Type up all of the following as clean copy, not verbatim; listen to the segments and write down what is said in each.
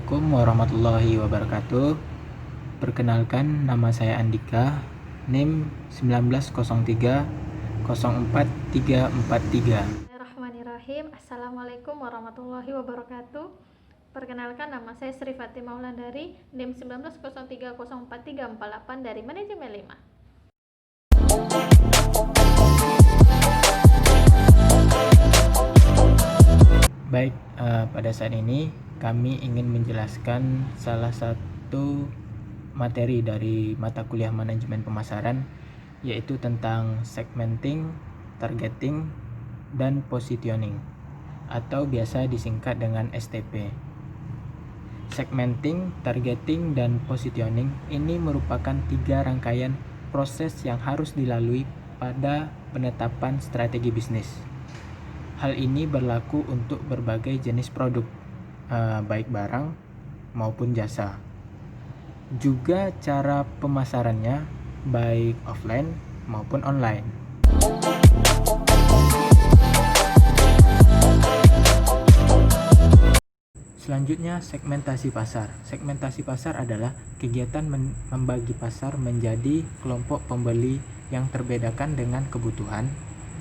Assalamualaikum warahmatullahi wabarakatuh. Perkenalkan, nama saya Andika, NIM 1903044343. Bismillahirrahmanirrahim. Assalamualaikum warahmatullahi wabarakatuh. Perkenalkan, nama saya Sri Fatimah Wulandari, NIM 1903044348 dari Manajemen 5. Baik, pada saat ini kami ingin menjelaskan salah satu materi dari mata kuliah manajemen pemasaran, yaitu tentang segmenting, targeting, dan positioning, atau biasa disingkat dengan STP. Segmenting, targeting, dan positioning ini merupakan 3 rangkaian proses yang harus dilalui pada penetapan strategi bisnis. Hal ini berlaku untuk berbagai jenis produk, baik barang maupun jasa. Juga cara pemasarannya, baik offline maupun online. Selanjutnya, segmentasi pasar. Segmentasi pasar adalah kegiatan membagi pasar menjadi kelompok pembeli yang terbedakan dengan kebutuhan,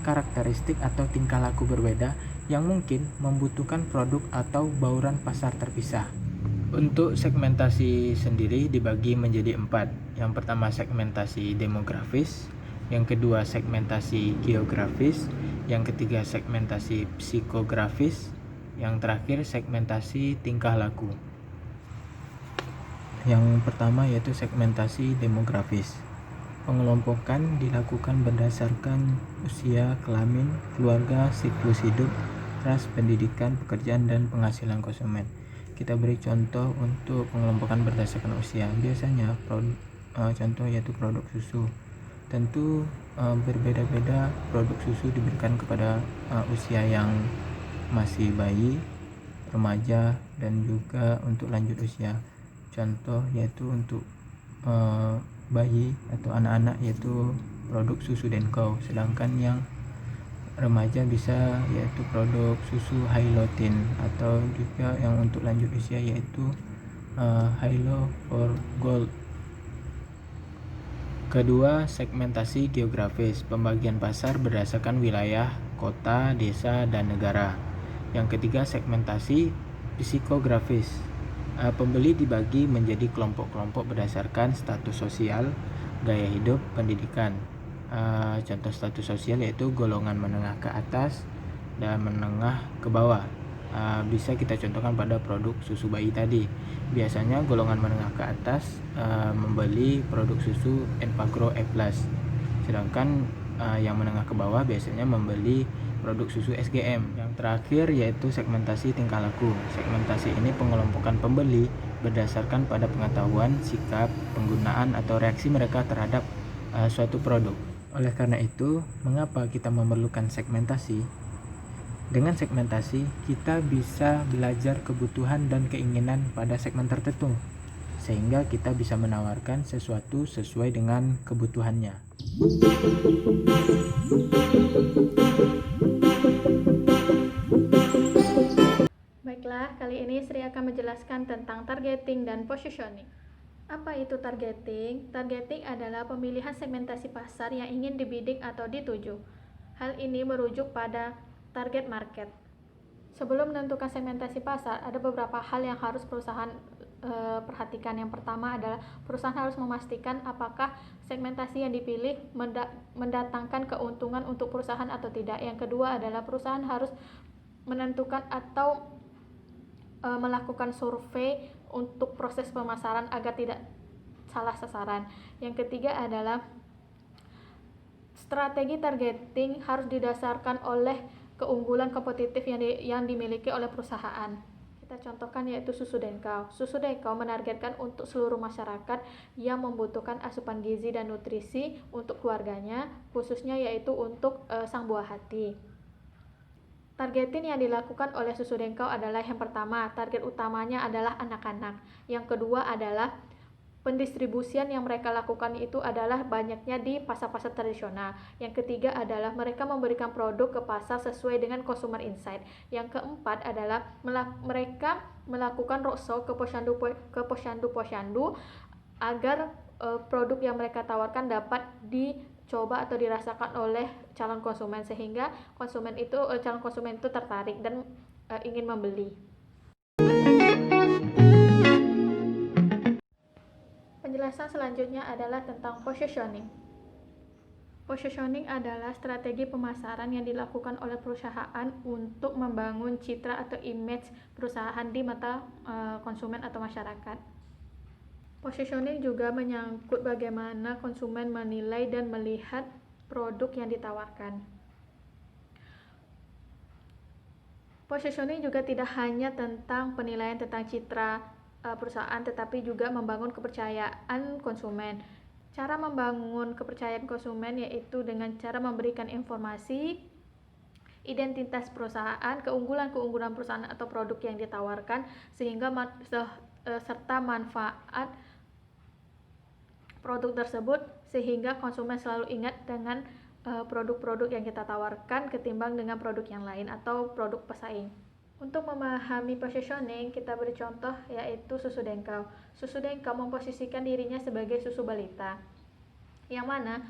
karakteristik atau tingkah laku berbeda yang mungkin membutuhkan produk atau bauran pasar terpisah. Untuk segmentasi sendiri dibagi menjadi 4. Yang pertama segmentasi demografis, yang kedua segmentasi geografis, yang ketiga segmentasi psikografis, yang terakhir segmentasi tingkah laku. Yang pertama yaitu segmentasi demografis. Pengelompokan dilakukan berdasarkan usia, kelamin, keluarga, siklus hidup, ras, pendidikan, pekerjaan, dan penghasilan konsumen. Kita beri contoh untuk pengelompokan berdasarkan usia. Biasanya contoh yaitu produk susu. Tentu berbeda-beda produk susu diberikan kepada usia yang masih bayi, remaja, dan juga untuk lanjut usia. Contoh yaitu untuk bayi atau anak-anak yaitu produk susu Denko, sedangkan yang remaja bisa yaitu produk susu Hylotin, atau juga yang untuk lanjut usia yaitu Hylo for Gold. Kedua, segmentasi geografis, pembagian pasar berdasarkan wilayah, kota, desa, dan negara. Yang ketiga, segmentasi psikografis. Pembeli dibagi menjadi kelompok-kelompok berdasarkan status sosial, gaya hidup, pendidikan. Contoh status sosial yaitu golongan menengah ke atas dan menengah ke bawah. Bisa kita contohkan pada produk susu bayi tadi. Biasanya golongan menengah ke atas membeli produk susu Enpagro E+, sedangkan yang menengah ke bawah biasanya membeli produk susu SGM. Yang terakhir yaitu segmentasi tingkah laku. Segmentasi ini pengelompokan pembeli berdasarkan pada pengetahuan, sikap, penggunaan, atau reaksi mereka terhadap suatu produk. Oleh karena itu, mengapa kita memerlukan segmentasi? Dengan segmentasi, kita bisa belajar kebutuhan dan keinginan pada segmen tertentu, sehingga kita bisa menawarkan sesuatu sesuai dengan kebutuhannya. Baiklah, kali ini Sri akan menjelaskan tentang targeting dan positioning. Apa itu targeting? Targeting adalah pemilihan segmentasi pasar yang ingin dibidik atau dituju. Hal ini merujuk pada target market. Sebelum menentukan segmentasi pasar, ada beberapa hal yang harus perusahaan perhatikan. Yang pertama adalah perusahaan harus memastikan apakah segmentasi yang dipilih mendatangkan keuntungan untuk perusahaan atau tidak. Yang kedua adalah perusahaan harus menentukan atau melakukan survei untuk proses pemasaran agar tidak salah sasaran. Yang ketiga adalah strategi targeting harus didasarkan oleh keunggulan kompetitif yang dimiliki oleh perusahaan. Kita contohkan yaitu susu Denkau. Susu Denkau menargetkan untuk seluruh masyarakat yang membutuhkan asupan gizi dan nutrisi untuk keluarganya, khususnya yaitu untuk sang buah hati. Targeting yang dilakukan oleh susu Denkau adalah yang pertama, target utamanya adalah anak-anak. Yang kedua adalah pendistribusian yang mereka lakukan itu adalah banyaknya di pasar-pasar tradisional. Yang ketiga adalah mereka memberikan produk ke pasar sesuai dengan consumer insight. Yang keempat adalah mereka melakukan roadshow ke posyandu agar produk yang mereka tawarkan dapat dicoba atau dirasakan oleh calon konsumen, sehingga calon konsumen itu tertarik dan ingin membeli. Penjelasan selanjutnya adalah tentang positioning. Positioning adalah strategi pemasaran yang dilakukan oleh perusahaan untuk membangun citra atau image perusahaan di mata konsumen atau masyarakat. Positioning juga menyangkut bagaimana konsumen menilai dan melihat produk yang ditawarkan. Positioning juga tidak hanya tentang penilaian tentang citra perusahaan, tetapi juga membangun kepercayaan konsumen. Cara membangun kepercayaan konsumen yaitu dengan cara memberikan informasi, identitas perusahaan, keunggulan-keunggulan perusahaan atau produk yang ditawarkan, sehingga serta manfaat produk tersebut, sehingga konsumen selalu ingat dengan produk-produk yang kita tawarkan ketimbang dengan produk yang lain atau produk pesaing. Untuk memahami positioning, kita beri contoh yaitu susu Dengkau. Susu Dengkau memposisikan dirinya sebagai susu balita, yang mana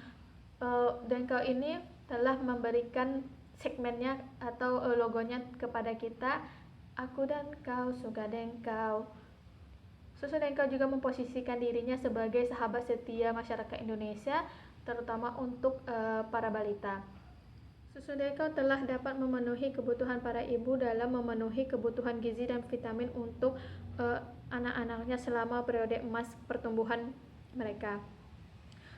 Dengkau ini telah memberikan segmennya atau logonya kepada kita, aku dan kau suka Dengkau. Susu Dengkau juga memposisikan dirinya sebagai sahabat setia masyarakat Indonesia, terutama untuk para balita. Susu Dengkau telah dapat memenuhi kebutuhan para ibu dalam memenuhi kebutuhan gizi dan vitamin untuk anak-anaknya selama periode emas pertumbuhan mereka.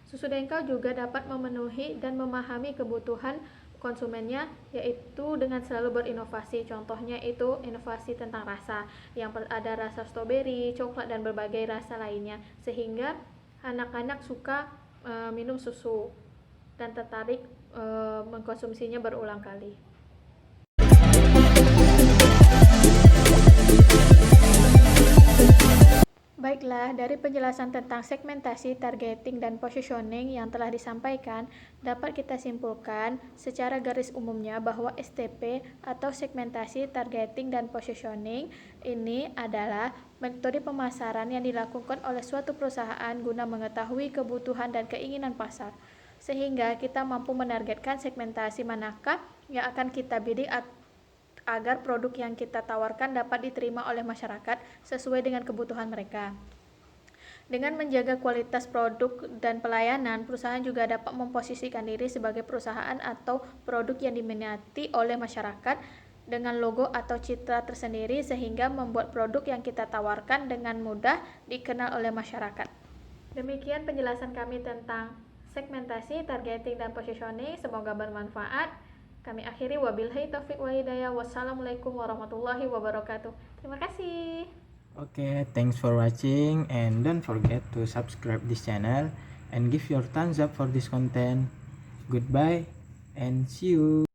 Susu Dengkau juga dapat memenuhi dan memahami kebutuhan konsumennya, yaitu dengan selalu berinovasi. Contohnya itu inovasi tentang rasa, yang ada rasa stroberi, coklat, dan berbagai rasa lainnya, sehingga anak-anak suka minum susu dan tertarik mengkonsumsinya berulang kali. Baiklah, dari penjelasan tentang segmentasi, targeting, dan positioning yang telah disampaikan, dapat kita simpulkan secara garis umumnya bahwa STP atau segmentasi, targeting, dan positioning ini adalah metode pemasaran yang dilakukan oleh suatu perusahaan guna mengetahui kebutuhan dan keinginan pasar, sehingga kita mampu menargetkan segmentasi manakah yang akan kita bidik agar produk yang kita tawarkan dapat diterima oleh masyarakat sesuai dengan kebutuhan mereka. Dengan menjaga kualitas produk dan pelayanan, perusahaan juga dapat memposisikan diri sebagai perusahaan atau produk yang diminati oleh masyarakat dengan logo atau citra tersendiri, sehingga membuat produk yang kita tawarkan dengan mudah dikenal oleh masyarakat. Demikian penjelasan kami tentang segmentasi, targeting, dan positioning. Semoga bermanfaat. Kami akhiri, wabillahi taufiq wa hidayah. Wassalamualaikum warahmatullahi wabarakatuh. Terima kasih. Okay, thanks for watching, and don't forget to subscribe this channel and give your thumbs up for this content. Goodbye and see you.